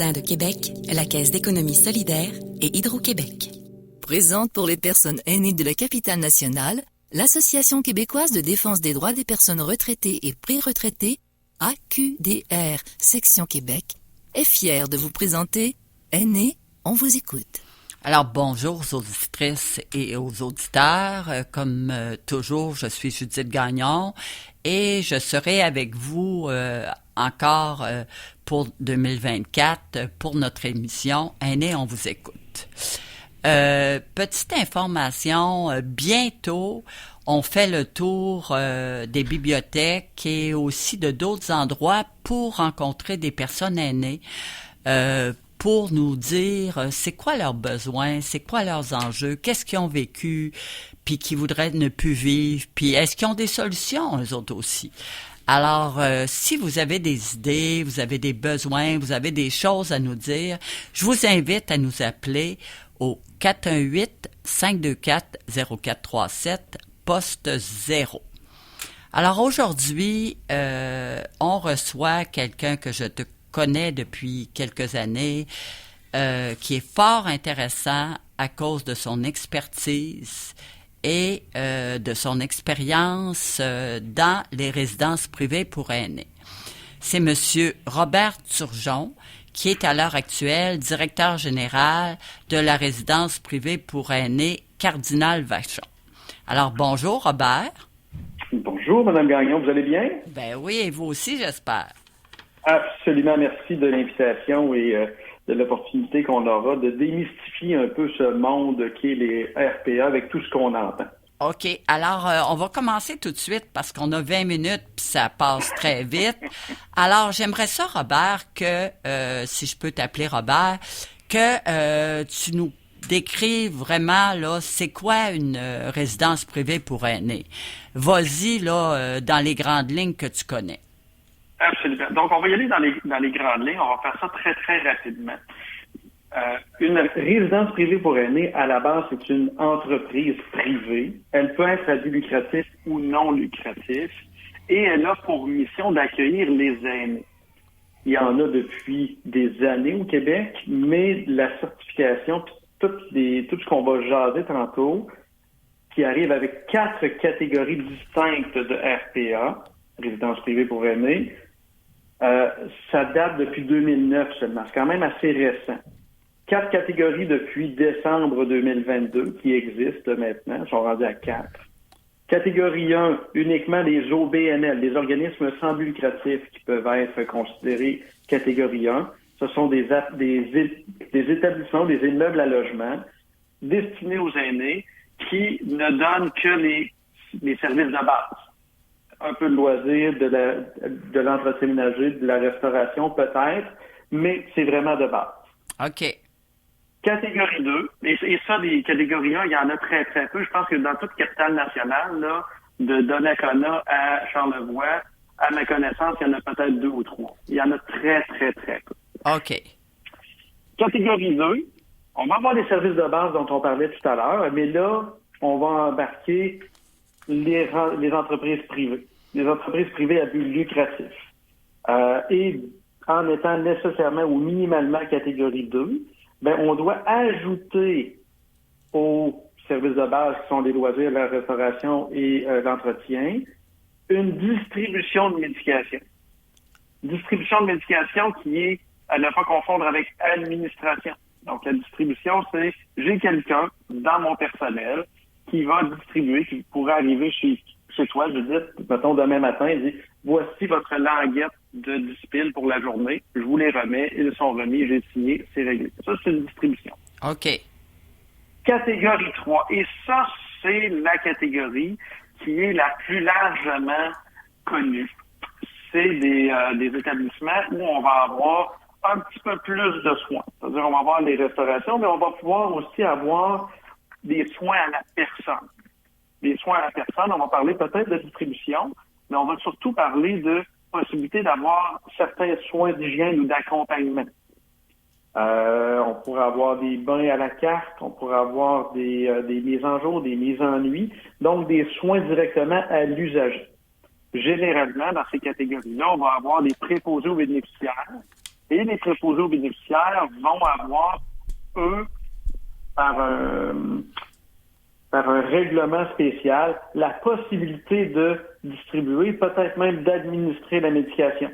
de Québec, la Caisse d'économie solidaire et Hydro-Québec. Présente pour les personnes aînées de la capitale nationale, l'Association québécoise de défense des droits des personnes retraitées et pré-retraitées, AQDR, section Québec, est fière de vous présenter Aînés, on vous écoute. Alors, bonjour aux auditrices et aux auditeurs. Comme toujours, je suis Judith Gagnon et je serai avec vous encore pour 2024 pour notre émission Aînés, on vous écoute. Petite information, bientôt, on fait le tour des bibliothèques et aussi de d'autres endroits pour rencontrer des personnes aînées, pour nous dire c'est quoi leurs besoins, c'est quoi leurs enjeux, qu'est-ce qu'ils ont vécu, puis qu'ils voudraient ne plus vivre, puis est-ce qu'ils ont des solutions, eux autres aussi. Alors, si vous avez des idées, vous avez des besoins, vous avez des choses à nous dire, je vous invite à nous appeler au 418-524-0437, poste 0. Alors aujourd'hui, on reçoit quelqu'un que je te connais depuis quelques années, qui est fort intéressant à cause de son expertise et de son expérience dans les résidences privées pour aînés. C'est Monsieur Robert Turgeon, qui est à l'heure actuelle directeur général de la résidence privée pour aînés Cardinal-Vachon. Alors, bonjour Robert. Bonjour Mme Gagnon, vous allez bien? Ben oui, et vous aussi, j'espère. Absolument, merci de l'invitation et de l'opportunité qu'on aura de démystifier un peu ce monde qui est les RPA avec tout ce qu'on entend. OK. Alors, on va commencer tout de suite parce qu'on a 20 minutes puis ça passe très vite. Alors, j'aimerais ça, Robert, que, si je peux t'appeler Robert, que tu nous décrives vraiment, là, c'est quoi une résidence privée pour aînés? Vas-y, là, dans les grandes lignes que tu connais. Absolument. Donc, on va y aller dans les grandes lignes. On va faire ça très, très rapidement. Une résidence privée pour aînés, à la base, c'est une entreprise privée. Elle peut être à but lucratif ou non lucratif et elle a pour mission d'accueillir les aînés. Il y en a depuis des années au Québec, mais la certification, tout ce qu'on va jaser tantôt, qui arrive avec 4 catégories distinctes de RPA, résidence privée pour aînés, ça date depuis 2009 seulement. C'est quand même assez récent. 4 catégories depuis décembre 2022 qui existent maintenant, sont rendues à 4. Catégorie 1, uniquement les OBNL, les organismes sans but lucratif qui peuvent être considérés catégorie 1. Ce sont des établissements, des immeubles à logement destinés aux aînés qui ne donnent que les services de base. Un peu de loisirs, de l'entretien ménager, de la restauration peut-être, mais c'est vraiment de base. OK. Catégorie 2, et ça, des catégories 1, il y en a très, très peu. Je pense que dans toute capitale nationale, là, de Donnacona à Charlevoix, à ma connaissance, il y en a peut-être 2 ou 3. Il y en a très, très, très peu. OK. Catégorie 2, on va avoir les services de base dont on parlait tout à l'heure, mais là, on va embarquer les entreprises privées. Les entreprises privées à but lucratif. Et en étant nécessairement ou minimalement catégorie 2, ben, on doit ajouter aux services de base qui sont les loisirs, la restauration et l'entretien, une distribution de médication. Distribution de médication qui est à ne pas confondre avec administration. Donc, la distribution, c'est j'ai quelqu'un dans mon personnel qui va distribuer, qui pourrait arriver chez toi, je dis, mettons demain matin, il dit voici votre languette de 10 piles pour la journée, je vous les remets, ils sont remis, j'ai signé, c'est réglé. Ça, c'est une distribution. OK. Catégorie 3, et ça, c'est la catégorie qui est la plus largement connue. C'est des établissements où on va avoir un petit peu plus de soins. C'est-à-dire, on va avoir les restaurations, mais on va pouvoir aussi avoir des soins à la personne. Des soins à la personne, on va parler peut-être de distribution, mais on va surtout parler de possibilité d'avoir certains soins d'hygiène ou d'accompagnement. On pourrait avoir des bains à la carte, on pourrait avoir des mises en jour, des mises en nuit, donc des soins directement à l'usager. Généralement, dans ces catégories-là, on va avoir des préposés aux bénéficiaires Et les préposés aux bénéficiaires vont avoir, eux, par un règlement spécial, la possibilité de distribuer, peut-être même d'administrer la médication.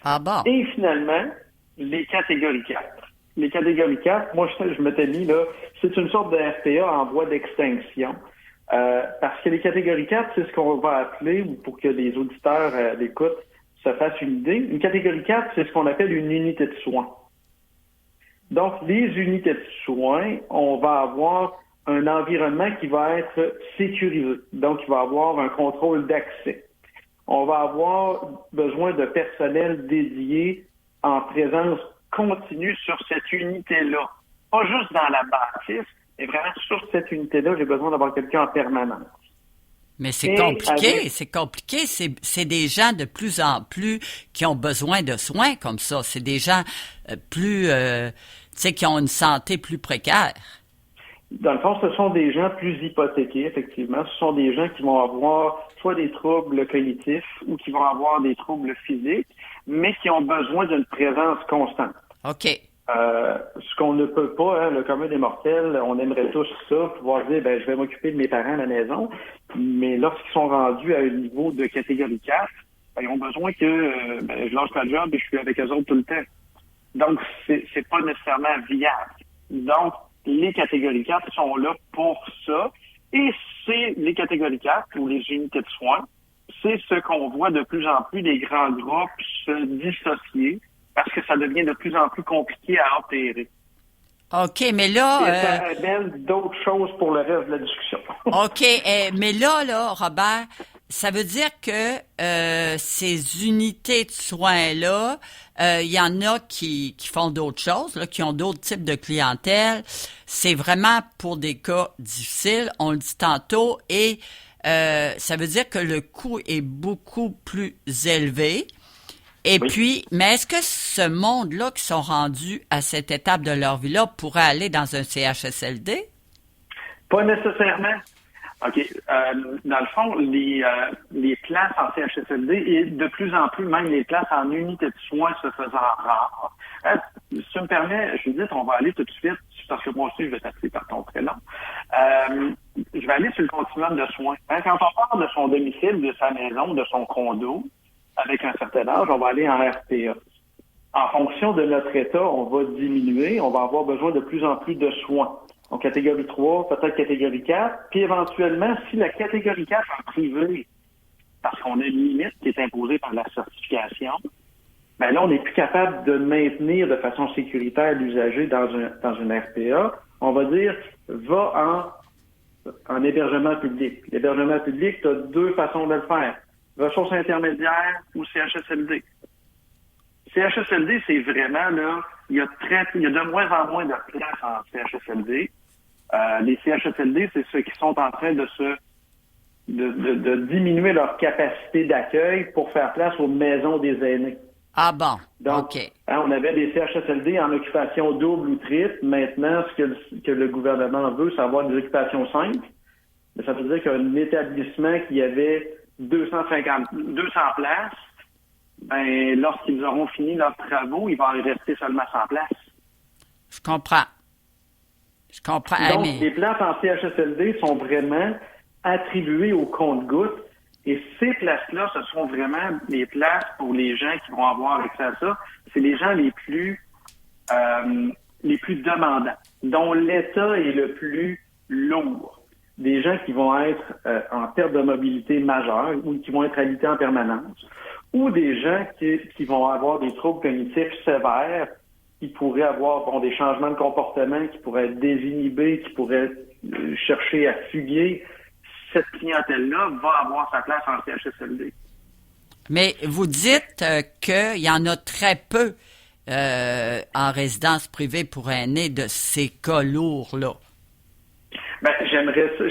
Ah bon? Et finalement, les catégories 4. Les catégories 4, moi, je m'étais mis là, c'est une sorte de RPA en voie d'extinction. Parce que les catégories 4, c'est ce qu'on va appeler, ou pour que les auditeurs d'écoute se fassent une idée, une catégorie 4, c'est ce qu'on appelle une unité de soins. Donc, les unités de soins, on va avoir un environnement qui va être sécurisé. Donc, il va avoir un contrôle d'accès. On va avoir besoin de personnel dédié en présence continue sur cette unité-là. Pas juste dans la bâtisse, mais vraiment sur cette unité-là, j'ai besoin d'avoir quelqu'un en permanence. Mais c'est compliqué, c'est compliqué. C'est des gens de plus en plus qui ont besoin de soins comme ça. C'est des gens qui ont une santé plus précaire. Dans le fond, ce sont des gens plus hypothéqués, effectivement. Ce sont des gens qui vont avoir soit des troubles cognitifs ou qui vont avoir des troubles physiques, mais qui ont besoin d'une présence constante. OK. Ce qu'on ne peut pas, le commun des mortels, on aimerait tous ça, pouvoir dire, je vais m'occuper de mes parents à la maison, mais lorsqu'ils sont rendus à un niveau de catégorie 4, ils ont besoin que je lâche ma job et je suis avec eux autres tout le temps. Donc, c'est pas nécessairement viable. Donc, les catégories 4 sont là pour ça. Et c'est les catégories 4 ou les unités de soins, c'est ce qu'on voit de plus en plus des grands groupes se dissocier parce que ça devient de plus en plus compliqué à opérer. OK, mais là... Et ça amène d'autres choses pour le reste de la discussion. OK, mais là, Robert, ça veut dire que ces unités de soins-là, il y en a qui font d'autres choses, là, qui ont d'autres types de clientèle. C'est vraiment pour des cas difficiles, on le dit tantôt, et ça veut dire que le coût est beaucoup plus élevé. Et oui. Puis, mais est-ce que ce monde-là qui sont rendus à cette étape de leur vie-là pourrait aller dans un CHSLD? Pas nécessairement. OK. Dans le fond, les places en CHSLD et de plus en plus, même les places en unité de soins se faisant rares. Si tu me permets, Judith, on va aller tout de suite, parce que moi aussi, je vais t'appeler par ton prénom. Je vais aller sur le continuum de soins. Quand on parle de son domicile, de sa maison, de son condo, avec un certain âge, on va aller en RPA. En fonction de notre état, on va diminuer, on va avoir besoin de plus en plus de soins. Donc, catégorie 3, peut-être catégorie 4, puis éventuellement, si la catégorie 4 est privée, parce qu'on a une limite qui est imposée par la certification, là, on n'est plus capable de maintenir de façon sécuritaire l'usager dans une RPA. On va dire, va en hébergement public. L'hébergement public, tu as deux façons de le faire. Ressources intermédiaires ou CHSLD. CHSLD, c'est vraiment, là, il y a de moins en moins de places en CHSLD. Les CHSLD, c'est ceux qui sont en train de diminuer leur capacité d'accueil pour faire place aux maisons des aînés. Ah bon? Donc, OK. On avait des CHSLD en occupation double ou triple. Maintenant, ce que le gouvernement veut, c'est avoir des occupations simples. Mais ça veut dire qu'un établissement qui avait 200 places, lorsqu'ils auront fini leurs travaux, il va en rester seulement 100 places. Je comprends. Donc, les places en CHSLD sont vraiment attribuées au compte-gouttes. Et ces places-là, ce sont vraiment les places pour les gens qui vont avoir accès à ça. C'est les gens les plus demandants, dont l'État est le plus lourd. Des gens qui vont être en perte de mobilité majeure ou qui vont être habités en permanence. Ou des gens qui vont avoir des troubles cognitifs sévères, qui pourraient avoir des changements de comportement, qui pourraient être désinhibés, qui pourraient chercher à fuguer. Cette clientèle-là va avoir sa place en CHSLD. Mais vous dites qu'il y en a très peu en résidence privée pour aînés de ces cas lourds-là. J'aimerais ça.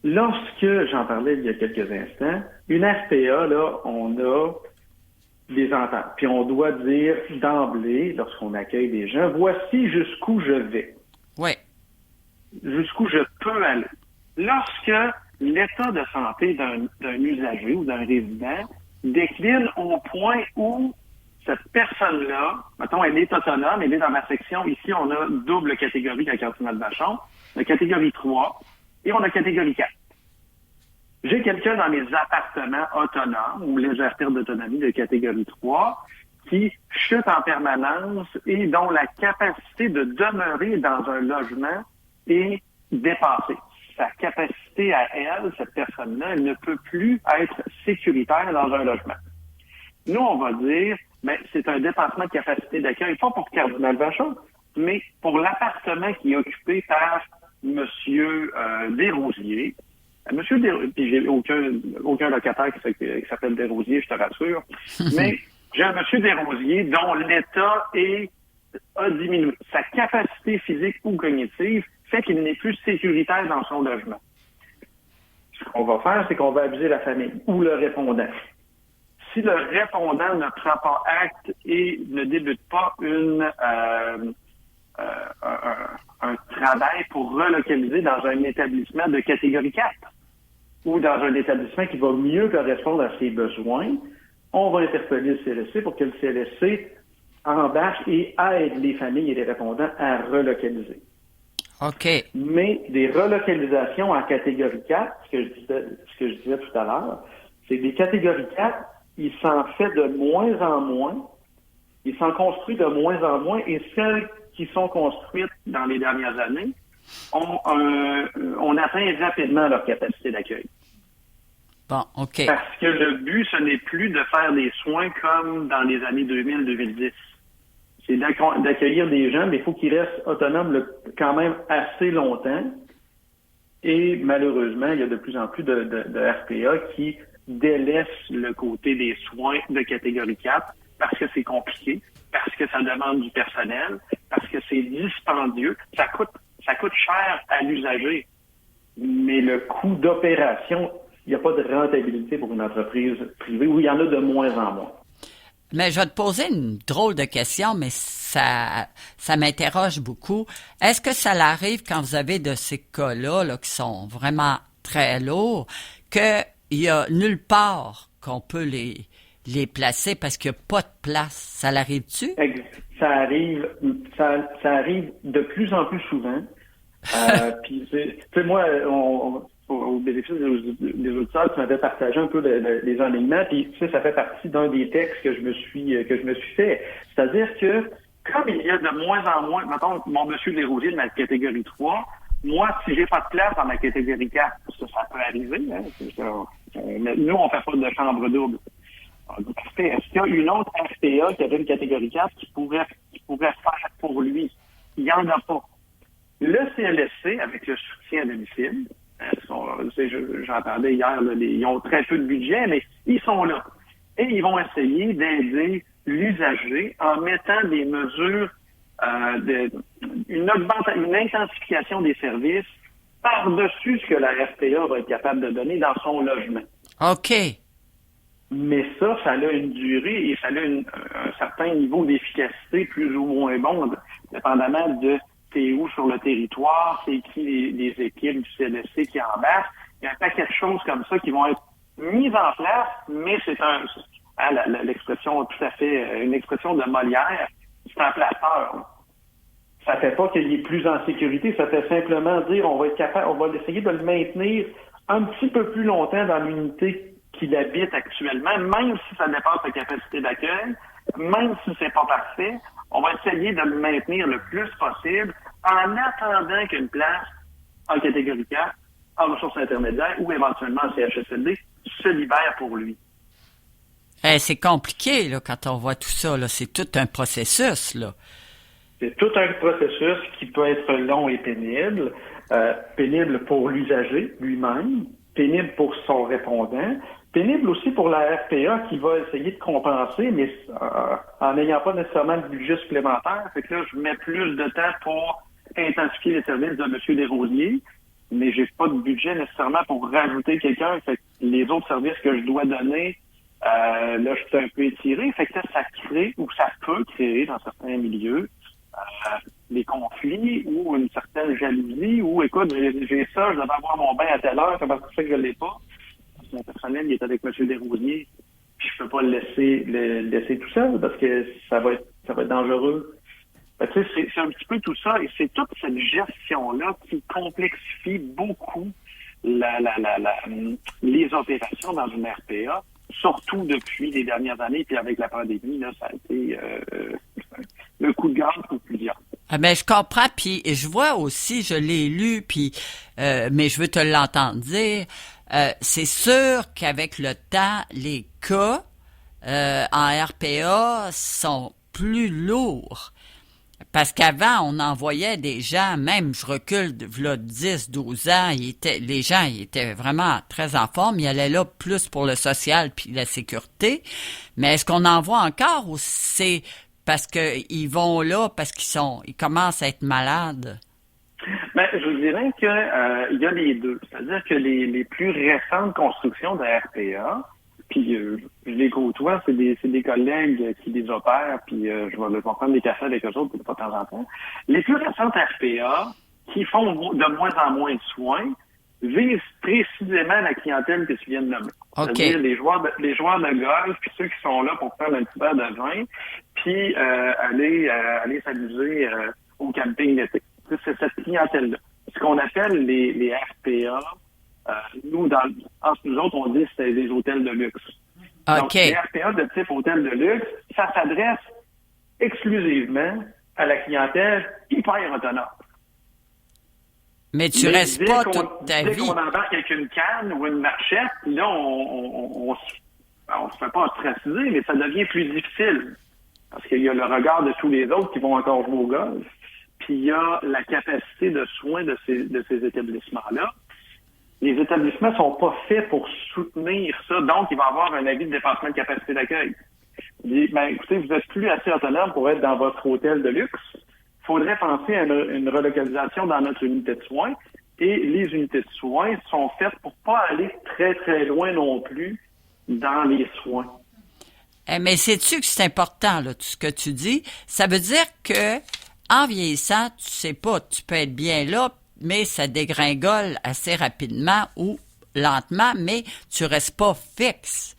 Lorsque j'en parlais il y a quelques instants, une RPA, là, on a des ententes. Puis on doit dire d'emblée, lorsqu'on accueille des gens, voici jusqu'où je vais. Oui. Jusqu'où je peux aller. Lorsque l'état de santé d'un usager ou d'un résident décline au point où cette personne-là, mettons, elle est autonome, elle est dans ma section. Ici, on a double catégorie à Cardinal-Vachon. On a catégorie 3 et on a catégorie 4. J'ai quelqu'un dans mes appartements autonomes ou légère perte d'autonomie de catégorie 3 qui chute en permanence et dont la capacité de demeurer dans un logement est dépassée. Sa capacité à elle, cette personne-là, elle ne peut plus être sécuritaire dans un logement. Nous, on va dire, mais c'est un dépassement de capacité d'accueil, pas pour Cardinal-Vachon, mais pour l'appartement qui est occupé par Monsieur Desrosiers. Monsieur Desrosiers, puis j'ai aucun locataire qui s'appelle Desrosiers, je te rassure, mais j'ai un Monsieur Desrosiers dont l'état a diminué. Sa capacité physique ou cognitive fait qu'il n'est plus sécuritaire dans son logement. Ce qu'on va faire, c'est qu'on va aviser la famille ou le répondant. Si le répondant ne prend pas acte et ne débute pas un travail pour relocaliser dans un établissement de catégorie 4 ou dans un établissement qui va mieux correspondre à ses besoins, on va interpeller le CLSC pour que le CLSC embarque et aide les familles et les répondants à relocaliser. OK. Mais des relocalisations en catégorie 4, ce que je disais tout à l'heure, c'est que des catégories 4, il s'en fait de moins en moins, il s'en construit de moins en moins, et celles qui sont construites dans les dernières années, on atteint rapidement leur capacité d'accueil. Bon, OK. Parce que le but, ce n'est plus de faire des soins comme dans les années 2000-2010. C'est d'accueillir des gens, mais il faut qu'ils restent autonomes quand même assez longtemps. Et malheureusement, il y a de plus en plus de RPA qui délaissent le côté des soins de catégorie 4 parce que c'est compliqué, parce que ça demande du personnel, parce que c'est dispendieux. Ça coûte cher à l'usager. Mais le coût d'opération, il n'y a pas de rentabilité pour une entreprise privée, où il y en a de moins en moins. Mais je vais te poser une drôle de question, mais ça m'interroge beaucoup. Est-ce que ça arrive quand vous avez de ces cas-là là, qui sont vraiment très lourds, qu'il y a nulle part qu'on peut les placer parce qu'il n'y a pas de place? Ça l'arrive-tu? Ça arrive de plus en plus souvent. Puis, tu sais, moi, au bénéfice des auditeurs, tu m'avais partagé un peu les enlignements, puis tu sais, ça fait partie d'un des textes que je me suis fait. C'est-à-dire que, comme il y a de moins en moins, mettons, mon monsieur Desrosiers de ma catégorie 3, moi, si j'ai pas de place dans ma catégorie 4, ça peut arriver, hein, nous, on fait pas de chambre double. Parfait. Est-ce qu'il y a une autre RPA qui avait une catégorie 4 qui pourrait faire pour lui? Il n'y en a pas. Le CLSC, avec le soutien à domicile, j'entendais hier, là, ils ont très peu de budget, mais ils sont là. Et ils vont essayer d'aider l'usager en mettant des mesures, une intensification des services par-dessus ce que la RPA va être capable de donner dans son logement. OK. Mais ça a une durée et ça a un certain niveau d'efficacité plus ou moins bon, dépendamment de c'est où sur le territoire, c'est qui les équipes du CLSC qui embarquent. Il y a un paquet de choses comme ça qui vont être mises en place, mais c'est l'expression tout à fait, une expression de Molière, c'est un placeur. Ça fait pas qu'il est plus en sécurité, ça fait simplement dire on va essayer de le maintenir un petit peu plus longtemps dans l'unité qu'il habite actuellement, même si ça dépasse sa capacité d'accueil, même si c'est pas parfait, on va essayer de le maintenir le plus possible en attendant qu'une place en catégorie 4, en ressources intermédiaires ou éventuellement en CHSLD se libère pour lui. C'est compliqué là, quand on voit tout ça. Là. C'est tout un processus. Là. C'est tout un processus qui peut être long et pénible. Pénible pour l'usager lui-même, pénible pour son répondant, pénible aussi pour la RPA qui va essayer de compenser, mais en n'ayant pas nécessairement de budget supplémentaire. Fait que là, je mets plus de temps pour intensifier les services de M. Desrosiers, mais j'ai pas de budget nécessairement pour rajouter quelqu'un. Fait que les autres services que je dois donner, là, je suis un peu étiré. Fait que là, ça crée, ou ça peut créer dans certains milieux, des conflits ou une certaine jalousie, ou écoute, j'ai ça, je devais avoir mon bain à telle heure, c'est parce que je ne l'ai pas. Mon personnel, il est avec M. Desrosiers. puis je peux pas le laisser tout seul parce que ça va être dangereux. Ben, tu sais, c'est un petit peu tout ça, et c'est toute cette gestion-là qui complexifie beaucoup les opérations dans une RPA, surtout depuis les dernières années, puis avec la pandémie, là, ça a été le coup de garde pour plusieurs. Ah ben, je comprends, puis je vois aussi, je l'ai lu, puis mais je veux te l'entendre dire, c'est sûr qu'avec le temps, les cas en RPA sont plus lourds. Parce qu'avant, on envoyait des gens, même je recule de 10, 12 ans, les gens ils étaient vraiment très en forme, ils allaient là plus pour le social puis la sécurité. Mais est-ce qu'on en voit encore ou c'est parce qu'ils vont là parce ils commencent à être malades? Ben, je vous dirais que il y a les deux. C'est-à-dire que les plus récentes constructions de RPA, puis je les côtoie, c'est des collègues qui les opèrent, puis je vais prendre des cafés avec eux autres de temps en temps. Les plus récentes RPA, qui font de moins en moins de soins, visent précisément la clientèle que tu viens de nommer. Okay. C'est-à-dire les joueurs de golf, puis ceux qui sont là pour faire un petit verre de vin, puis aller s'amuser au camping l'été. C'est cette clientèle-là. Ce qu'on appelle les RPA, nous autres, on dit que c'est des hôtels de luxe. Okay. Donc, les RPA de type hôtel de luxe, ça s'adresse exclusivement à la clientèle hyper autonome. Mais tu restes pas toute ta vie. Dès qu'on embarque avec une canne ou une marchette, là, on se fait pas ostraciser, mais ça devient plus difficile. Parce qu'il y a le regard de tous les autres qui vont encore jouer au golf. Puis il y a la capacité de soins de ces établissements-là. Les établissements sont pas faits pour soutenir ça, donc il va y avoir un avis de dépassement de capacité d'accueil. Il dit, écoutez, vous êtes plus assez autonome pour être dans votre hôtel de luxe. Il faudrait penser à une relocalisation dans notre unité de soins. Et les unités de soins sont faites pour pas aller très, très loin non plus dans les soins. Mais sais-tu que c'est important, là, tout ce que tu dis? Ça veut dire que en vieillissant, tu sais pas, tu peux être bien là, mais ça dégringole assez rapidement ou lentement, mais tu restes pas fixe.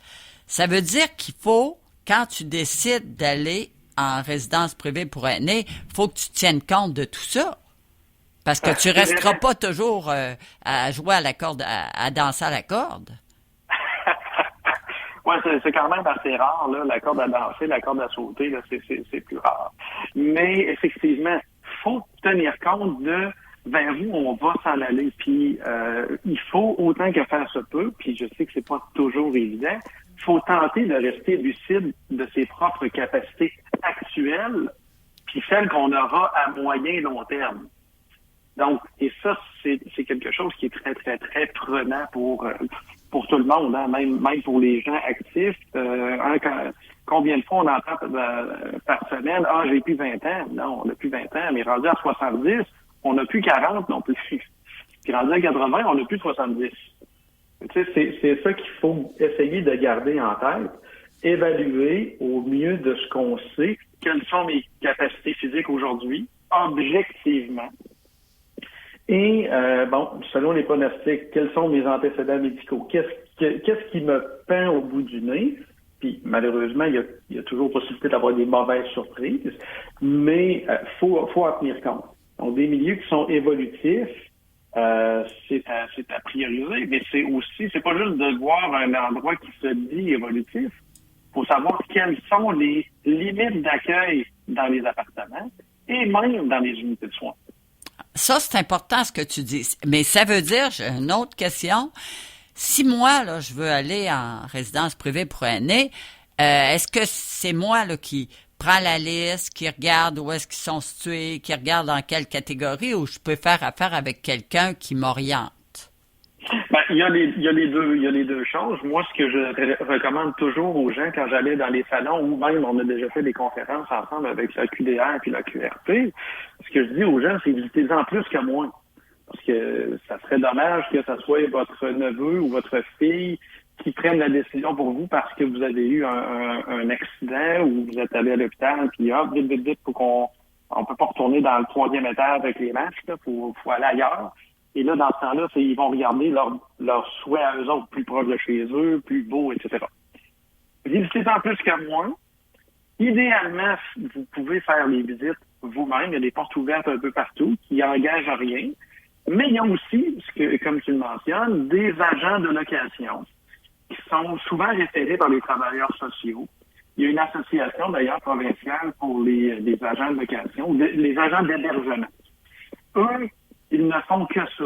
Ça veut dire qu'il faut, quand tu décides d'aller en résidence privée pour aînés, faut que tu tiennes compte de tout ça. Parce que tu resteras pas toujours à jouer à la corde, à danser à la corde. Oui, c'est quand même assez rare, là, la corde à danser, la corde à sauter, là, c'est plus rare. Mais effectivement, faut tenir compte de vers où on va s'en aller. Puis il faut, autant que faire se peut, puis je sais que c'est pas toujours évident, il faut tenter de rester lucide de ses propres capacités actuelles, puis celles qu'on aura à moyen et long terme. Donc, et ça, c'est quelque chose qui est très, très, très prenant pour tout le monde, hein, même pour les gens actifs. Combien de fois on entend par semaine, j'ai plus 20 ans. Non, on n'a plus 20 ans, mais rendu à 70, on n'a plus 40 non plus. Puis rendu à 80, on n'a plus 70. Tu sais, c'est ça qu'il faut essayer de garder en tête. Évaluer au mieux de ce qu'on sait, quelles sont mes capacités physiques aujourd'hui, objectivement. Et, selon les pronostics, quels sont mes antécédents médicaux? Qu'est-ce qui me peint au bout du nez? Puis, malheureusement, il y a toujours possibilité d'avoir des mauvaises surprises, mais faut en tenir compte. Donc, des milieux qui sont évolutifs, c'est à prioriser, mais c'est pas juste de voir un endroit qui se dit évolutif. Faut savoir quelles sont les limites d'accueil dans les appartements et même dans les unités de soins. Ça, c'est important ce que tu dis. Mais ça veut dire, j'ai une autre question. Si moi, là, je veux aller en résidence privée pour aînés, est-ce que c'est moi là qui prends la liste, qui regarde où est-ce qu'ils sont situés, qui regarde dans quelle catégorie, ou je peux faire affaire avec quelqu'un qui m'oriente? Il y a les deux choses. Moi, ce que je recommande toujours aux gens quand j'allais dans les salons, ou même on a déjà fait des conférences ensemble avec la QDR et la QRP, ce que je dis aux gens, c'est visitez-en plus que moins. Parce que ça serait dommage que ça soit votre neveu ou votre fille qui prenne la décision pour vous parce que vous avez eu un accident ou vous êtes allé à l'hôpital, puis vite, pour on peut pas retourner dans le 3e étage avec les masques, là, faut aller ailleurs. Et là, dans ce temps-là, ils vont regarder leur souhait à eux autres, plus proche de chez eux, plus beau, etc. Visitez-en plus que moi. Idéalement, vous pouvez faire les visites vous-même. Il y a des portes ouvertes un peu partout qui engagent rien. Mais il y a aussi, comme tu le mentionnes, des agents de location qui sont souvent référés par les travailleurs sociaux. Il y a une association, d'ailleurs, provinciale pour les agents de location, les agents d'hébergement. Eux, ils ne font que ça.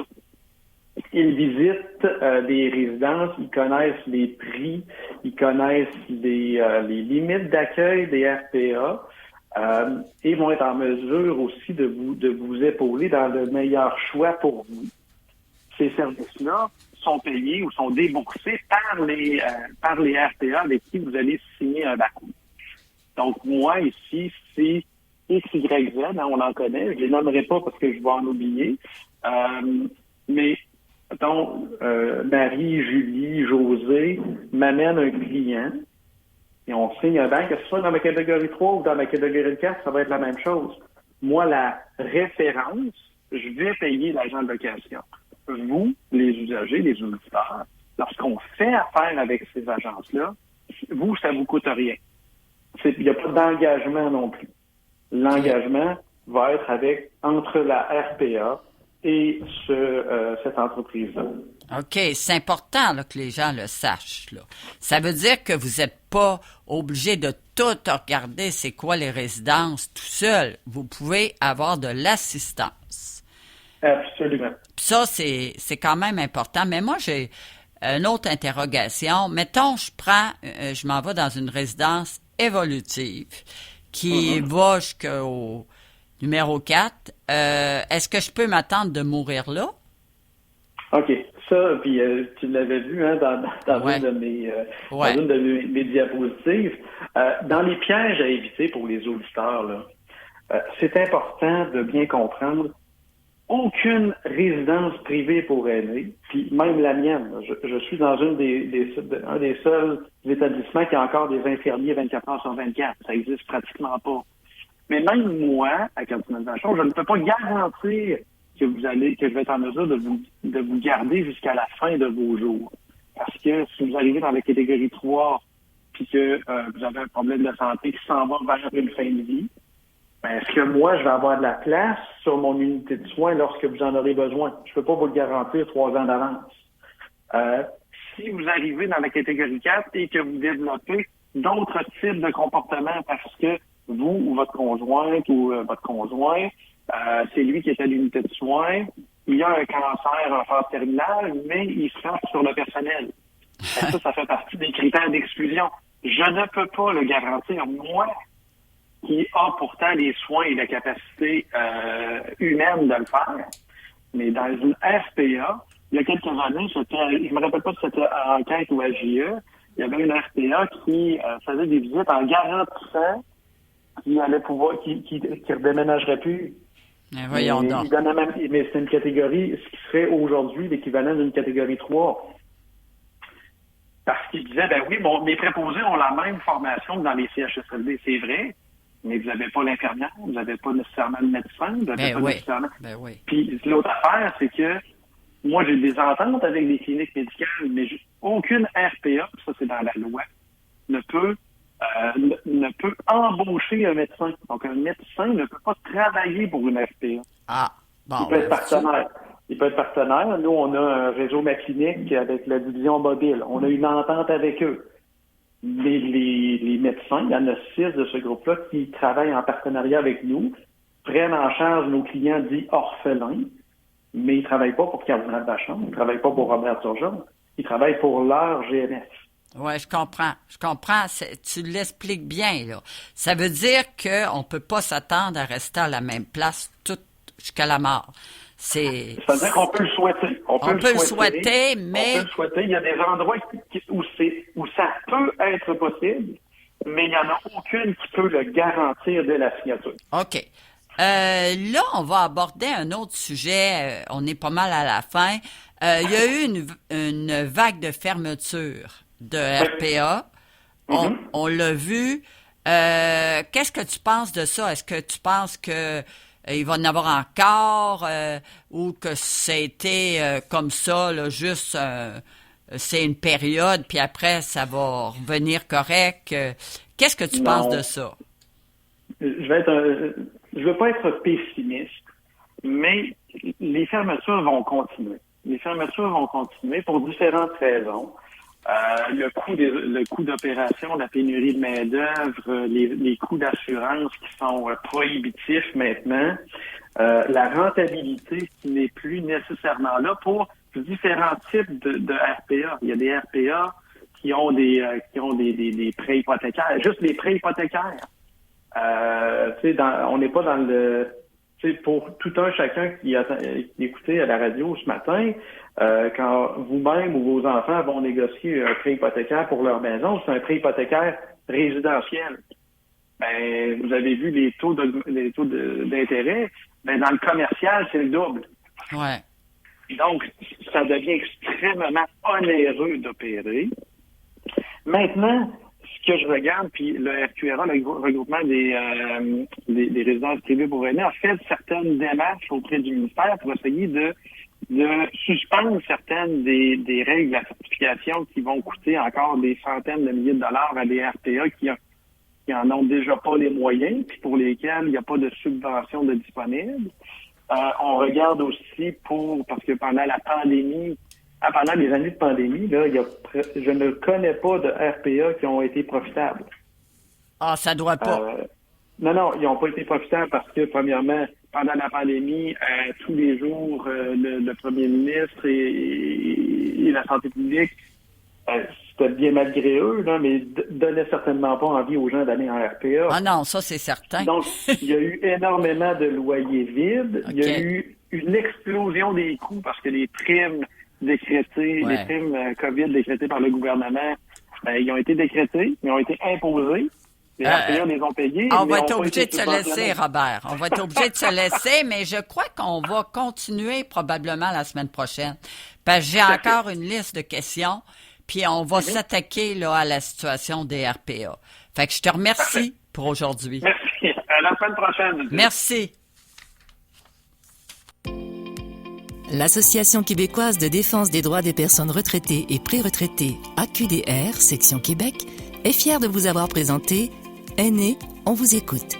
Ils visitent des résidences, ils connaissent les prix, ils connaissent les limites d'accueil des RPA et vont être en mesure aussi de vous épauler dans le meilleur choix pour vous. Ces services-là sont payés ou sont déboursés par les RPA avec qui vous allez signer un bateau. Donc, moi, ici, c'est XYZ, on en connaît, je ne les nommerai pas parce que je vais en oublier, mais mettons, Marie, Julie, José m'amènent un client et on signe un bail, que ce soit dans ma catégorie 3 ou dans ma catégorie 4, ça va être la même chose. Moi, la référence, je vais payer l'agent de location. Vous, les usagers, les auditeurs, lorsqu'on fait affaire avec ces agences-là, vous, ça vous coûte rien. Il n'y a pas d'engagement non plus. L'engagement va être entre la RPA et cette entreprise-là. OK, c'est important là, que les gens le sachent. Là. Ça veut dire que vous n'êtes pas obligé de tout regarder c'est quoi les résidences tout seul. Vous pouvez avoir de l'assistance. Absolument. Puis ça, c'est quand même important. Mais moi, j'ai une autre interrogation. Mettons, je m'en vais dans une résidence évolutive qui va jusqu'au numéro 4. Est-ce que je peux m'attendre de mourir là? OK. Ça, puis tu l'avais vu dans une de mes diapositives. Dans les pièges à éviter pour les auditeurs, là, c'est important de bien comprendre aucune résidence privée pour aînés, puis même la mienne. Je suis dans un des seuls établissements qui a encore des infirmiers 24 heures sur 24. Ça existe pratiquement pas. Mais même moi, à Cardinal Vachon, je ne peux pas garantir que je vais être en mesure de vous garder jusqu'à la fin de vos jours. Parce que si vous arrivez dans la catégorie 3 puis que vous avez un problème de santé qui s'en va vers une fin de vie, est-ce que moi, je vais avoir de la place sur mon unité de soins lorsque vous en aurez besoin? Je ne peux pas vous le garantir 3 ans d'avance. Si vous arrivez dans la catégorie 4 et que vous développez d'autres types de comportements parce que vous ou votre conjointe ou votre conjoint, c'est lui qui est à l'unité de soins, il y a un cancer en phase terminale, mais il se frappe sur le personnel. Ça fait partie des critères d'exclusion. Je ne peux pas le garantir, moi, qui a pourtant les soins et la capacité humaine de le faire. Mais dans une RPA, il y a quelques années, je me rappelle pas si c'était à Enquête ou à JE, il y avait une RPA qui faisait des visites en garantissant qu'il allait pouvoir, qui redéménagerait plus. Mais voyons donc. Mais c'est une catégorie, ce qui serait aujourd'hui l'équivalent d'une catégorie 3. Parce qu'il disait, oui, mes préposés ont la même formation que dans les CHSLD, c'est vrai, mais vous n'avez pas l'infirmière, vous n'avez pas nécessairement le médecin, vous n'avez pas nécessairement... Puis l'autre affaire, c'est que moi, j'ai des ententes avec des cliniques médicales, mais aucune RPA, ça c'est dans la loi, ne peut embaucher un médecin. Donc, un médecin ne peut pas travailler pour une RPA. Ah, bon. Il peut être partenaire. Il peut être partenaire. Nous, on a un réseau Ma Clinique avec la division mobile. On a une entente avec eux. Mais les médecins, il y en a 6 de ce groupe-là qui travaillent en partenariat avec nous, prennent en charge nos clients dits orphelins, mais ils ne travaillent pas pour Cardinal Vachon, ils ne travaillent pas pour Robert Turgeon, ils travaillent pour leur GMF. Oui, je comprends. Tu l'expliques bien, là. Ça veut dire qu'on ne peut pas s'attendre à rester à la même place jusqu'à la mort. Ça veut dire qu'on peut le souhaiter. On peut le souhaiter, mais... On peut le souhaiter. Il y a des endroits où ça peut être possible, mais il n'y en a aucune qui peut le garantir dès la signature. OK. Là, on va aborder un autre sujet. On est pas mal à la fin. Il y a eu une vague de fermeture de RPA. On l'a vu. Qu'est-ce que tu penses de ça? Est-ce que tu penses que il va en avoir encore ou que c'était comme ça, là, juste c'est une période, puis après, ça va revenir correct. Qu'est-ce que tu penses de ça? Je veux pas être pessimiste, mais les fermetures vont continuer. Les fermetures vont continuer pour différentes raisons. Le coût d'opération, la pénurie de main-d'œuvre, les coûts d'assurance qui sont prohibitifs maintenant, la rentabilité qui n'est plus nécessairement là pour différents types de RPA. Il y a des RPA qui ont des prêts hypothécaires, juste les prêts hypothécaires. On n'est pas dans le... Pour tout un chacun qui écoutait à la radio ce matin, quand vous-même ou vos enfants vont négocier un prêt hypothécaire pour leur maison, c'est un prêt hypothécaire résidentiel. Ben, vous avez vu les taux d'intérêt. Ben, dans le commercial, c'est le double. Ouais. Donc, ça devient extrêmement onéreux d'opérer. Maintenant, ce que je regarde, puis le RQRA, le regroupement des résidences privées pour aînés, a fait certaines démarches auprès du ministère pour essayer de suspendre certaines des règles de la certification qui vont coûter encore des centaines de milliers de dollars à des RPA qui en ont déjà pas les moyens, puis pour lesquels il n'y a pas de subvention de disponible. On regarde aussi parce que pendant la pandémie, pendant les années de pandémie, là, je ne connais pas de RPA qui ont été profitables. Ah, ça doit pas. Non, ils n'ont pas été profitables parce que, premièrement, pendant la pandémie, tous les jours, le premier ministre et la santé publique, c'était bien malgré eux, là, mais donnaient certainement pas envie aux gens d'aller en RPA. Ah non, ça c'est certain. Donc, il y a eu énormément de loyers vides. Okay. Il y a eu une explosion des coûts parce que les primes décrétées, les primes COVID décrétées par le gouvernement, ils ont été décrétés, ils ont été imposés. Les RPA les ont payés. On va être obligé de se laisser, Robert. On va être obligé de se laisser, mais je crois qu'on va continuer probablement la semaine prochaine. Parce que j'ai encore une liste de questions, puis on va s'attaquer là à la situation des RPA. Fait que je te remercie pour aujourd'hui. Merci. À la semaine prochaine. Merci. L'Association québécoise de défense des droits des personnes retraitées et pré-retraitées, AQDR, section Québec, est fière de vous avoir présenté Aînés, on vous écoute.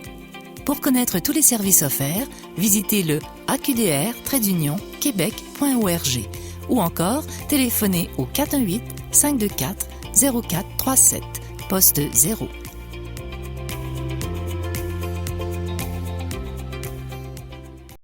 Pour connaître tous les services offerts, visitez le aqdr-québec.org ou encore téléphonez au 418-524-0437, poste 0.